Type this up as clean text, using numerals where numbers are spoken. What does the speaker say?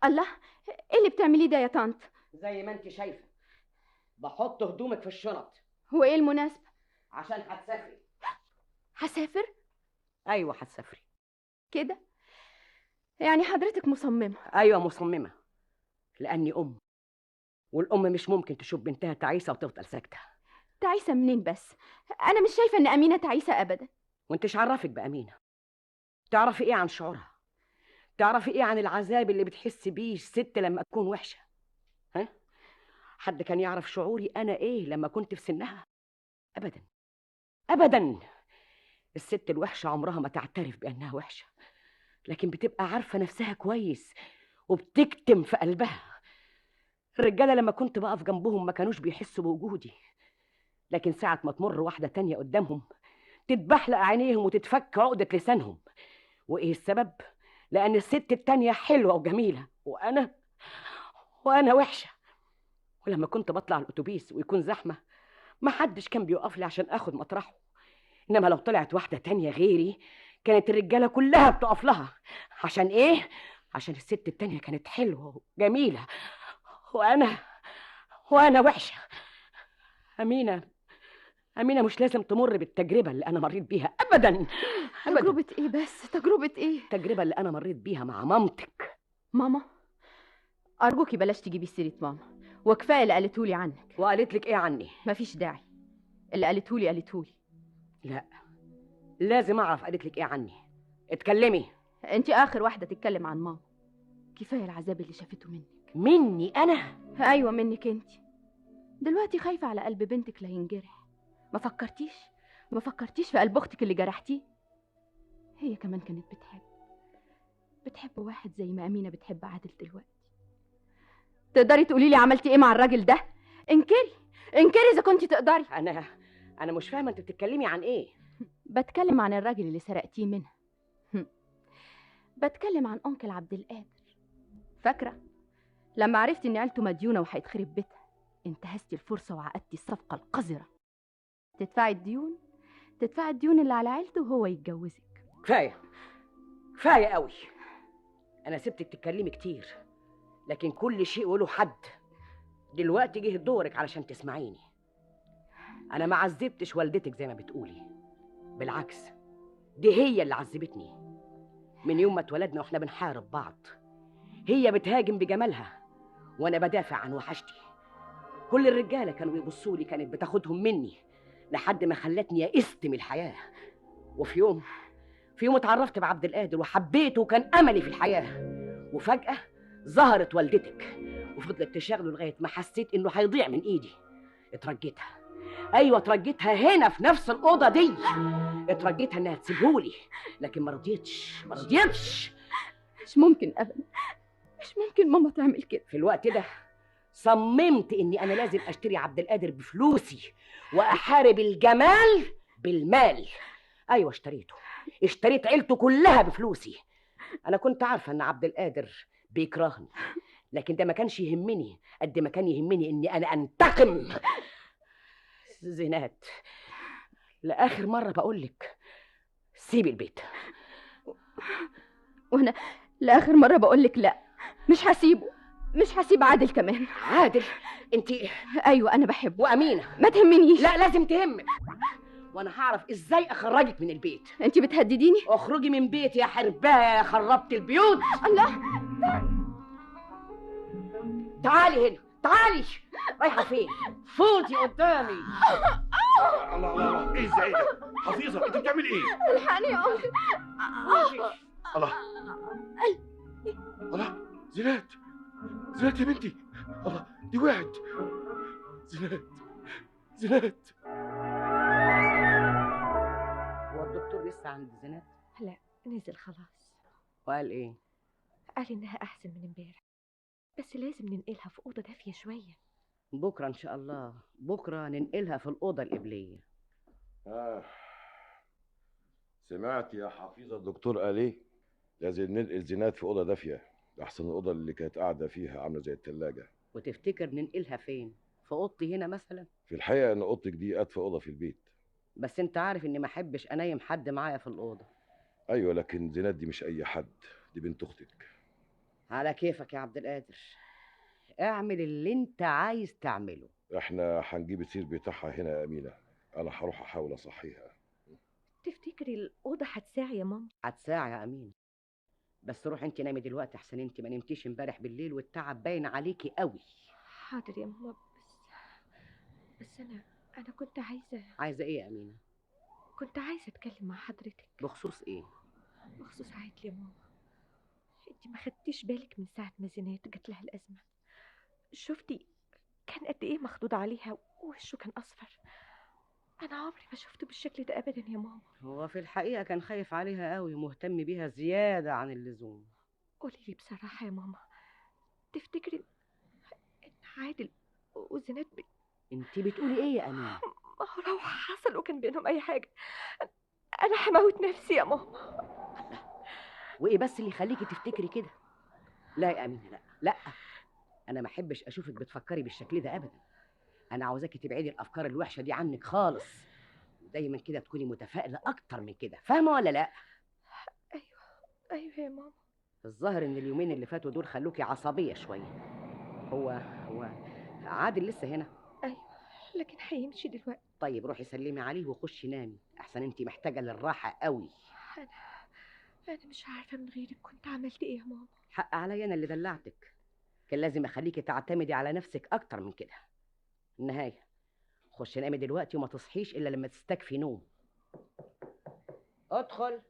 الله، ايه اللي بتعمليه ده يا طنط؟ زي ما انت شايفه بحط هدومك في الشنط. هو ايه المناسبة؟ عشان هتسافري. هسافر؟ ايوه هتسافري. كده يعني حضرتك مصممة؟ ايوه مصممه، لاني ام، والام مش ممكن تشوف بنتها تعيسه وتفضل ساكته. تعيسة منين بس؟ انا مش شايفة ان امينة تعيسة ابدا. وانتش عرفك بامينه؟ تعرفي ايه عن شعورها؟ تعرفي ايه عن العذاب اللي بتحس بيه الست لما تكون وحشه؟ ها؟ حد كان يعرف شعوري انا ايه لما كنت في سنها؟ ابدا ابدا. الست الوحشه عمرها ما تعترف بانها وحشه، لكن بتبقى عارفه نفسها كويس وبتكتم في قلبها. الرجاله لما كنت بقف جنبهم ما كانوش بيحسوا بوجودي، لكن ساعه ما تمر واحده تانية قدامهم تتبحلق عينيهم وتتفك عقده لسانهم. وايه السبب؟ لان الست التانية حلوه وجميله وانا وحشه. ولما كنت بطلع الاتوبيس ويكون زحمه ما حدش كان بيقف لي عشان اخد مطرحه، انما لو طلعت واحده تانية غيري كانت الرجاله كلها بتقف لها. عشان ايه؟ عشان الست التانية كانت حلوه وجميله وانا وانا وحشه. امينه، امينه مش لازم تمر بالتجربه اللي انا مريت بيها ابدا ابدا. تجربة ايه بس؟ تجربة ايه؟ التجربه اللي انا مريت بيها مع مامتك. ماما؟ ارجوكي بلاش تجيبي سيرة ماما، وكفاية اللي قالتهولي عنك. وقالت لك ايه عني؟ مفيش داعي، اللي قالتهولي. لا، لازم اعرف قالت لك ايه عني. اتكلمي. انت اخر واحدة تتكلم عن ماما. كفاية العذاب اللي شافته منك. مني انا؟ ايوه منك انت. دلوقتي خايفة على قلب بنتك لا ينجرح. ما فكرتيش في قلب اختك اللي جرحتيه؟ هي كمان كانت بتحب واحد زي ما امينة بتحب عادل دلوقتي. تقدري تقولي لي عملتي ايه مع الراجل ده؟ انكري اذا كنتي تقدري. انا مش فاهمه انت بتتكلمي عن ايه. بتكلم عن الراجل اللي سرقتيه منها. بتكلم عن انكل عبد القادر. فاكره لما عرفتي ان عيلته مديونه وهيتخرب بيتها، انتهزتي الفرصه وعقدتي الصفقه القذره. تدفعي الديون اللي على عيلته وهو يتجوزك. كفايه قوي. انا سبتك تتكلمي كتير، لكن كل شيء وله حد. دلوقتي جه دورك علشان تسمعيني. انا ما عذبتش والدتك زي ما بتقولي، بالعكس دي هي اللي عذبتني. من يوم ما اتولدنا واحنا بنحارب بعض، هي بتهاجم بجمالها وانا بدافع عن وحشتي. كل الرجاله كانوا بيبصوا لي، كانت بتاخدهم مني لحد ما خلتني يئست من الحياه. وفي يوم اتعرفت بعبد القادر وحبيته وكان املي في الحياه. وفجاه ظهرت والدتك وفضلت تشغله لغايه ما حسيت انه هيضيع من ايدي. اترجيتها، ايوه اترجيتها هنا في نفس الاوضه دي. اترجيتها انها تسيبهولي، لكن ما رضيتش. مش ممكن ابدا، مش ممكن ماما تعمل كده. في الوقت ده صممت اني انا لازم اشتري عبد القادر بفلوسي واحارب الجمال بالمال. ايوه اشتريت عيلته كلها بفلوسي. انا كنت عارفه ان عبد القادر بيكرهني، لكن ده ما كانش يهمني قد ما كان يهمني اني انا انتقم. زينات، لاخر مره بقولك سيبي البيت. وانا لاخر مره بقولك لا، مش هسيب عادل كمان. عادل؟ انت؟ ايوه انا بحبه. وامينه؟ ما تهمنيش. لا لازم تهمك، وانا هعرف ازاي اخرجك من البيت. انت بتهدديني؟ اخرجي من بيتي يا حربايه يا خربت البيوت. الله، تعالي هنا، تعالي. رايحه فين؟ فوتي قدامي. الله الله الله، ايه ازاي ده؟ حفيظه انت بتعملي ايه؟ الحقني يا انكل. الله الله، زينات يا بنتي، الله دي وقعت. زينات. هو الدكتور لسه عند زينات؟ لا نزل خلاص. وقال ايه؟ قال انها احسن من امبارح، بس لازم ننقلها في اوضه دافيه شويه. بكره ان شاء الله، بكره ننقلها في الاوضه القبليه. سمعت يا حفيظه الدكتور قال ايه؟ لازم ننقل زينات في اوضه دافيه، احسن الاوضه اللي كانت قاعده فيها عامله زي الثلاجه. وتفتكر ننقلها فين؟ في اوضتي هنا مثلا؟ في الحقيقه ان اوضتك دي ادفى اوضه في البيت. بس انت عارف اني ما احبش انايم حد معايا في الاوضه. ايوه، لكن زينات دي مش اي حد، دي بنت اختك. على كيفك يا عبد القادر، اعمل اللي انت عايز تعمله. احنا هنجيب السير بتاعها هنا يا امينه، انا هروح احاول اصحيها. تفتكري الأوضة هتساعي يا ماما؟ هتساعي يا امين، بس روح انت نامي دلوقتي احسن انت ما نمتيش امبارح بالليل والتعب باين عليكي قوي. حاضر يا ماما، بس أنا عايزه ايه يا امينه؟ كنت عايزة أتكلم مع حضرتك بخصوص ايه؟ بخصوص عادل يا ماما. انت ما خدتيش بالك من ساعة ما زينات جات لها الأزمة؟ شفتي كان قد إيه مخضوض عليها ووشه كان أصفر؟ أنا عمري ما شفته بالشكل ده أبدا يا ماما. هو في الحقيقه كان خايف عليها قوي ومهتم بيها زياده عن اللزوم. قولي لي بصراحة يا ماما، تفتكري إن عادل وزينات انت بتقولي ايه يا امينه؟ ما هو لو حصل وكان بينهم أي حاجة أنا هموت نفسي يا ماما. وايه بس اللي يخليكي تفتكري كده؟ لا يا امينه، لا لا، انا ما احبش اشوفك بتفكري بالشكل ده ابدا. انا عاوزاكي تبعدي الافكار الوحشه دي عنك خالص، دايما كده تكوني متفائله اكتر من كده، فاهمه ولا لا؟ أيوه أيوه يا ماما. الظاهر ان اليومين اللي فاتوا دول خلوكي عصبيه شويه. هو عادل لسه هنا؟ أيوه لكن هيمشي دلوقتي. طيب روحي سلمي عليه وخشي نامي احسن انت محتاجه للراحه قوي. أنا أنا مش عارفة من غيرك كنت عملت إيه يا ماما. حق عليا انا اللي دلعتك، كان لازم اخليكي تعتمدي على نفسك اكتر من كده. النهايه خشي نامي دلوقتي وما تصحيش الا لما تستكفي نوم. ادخل.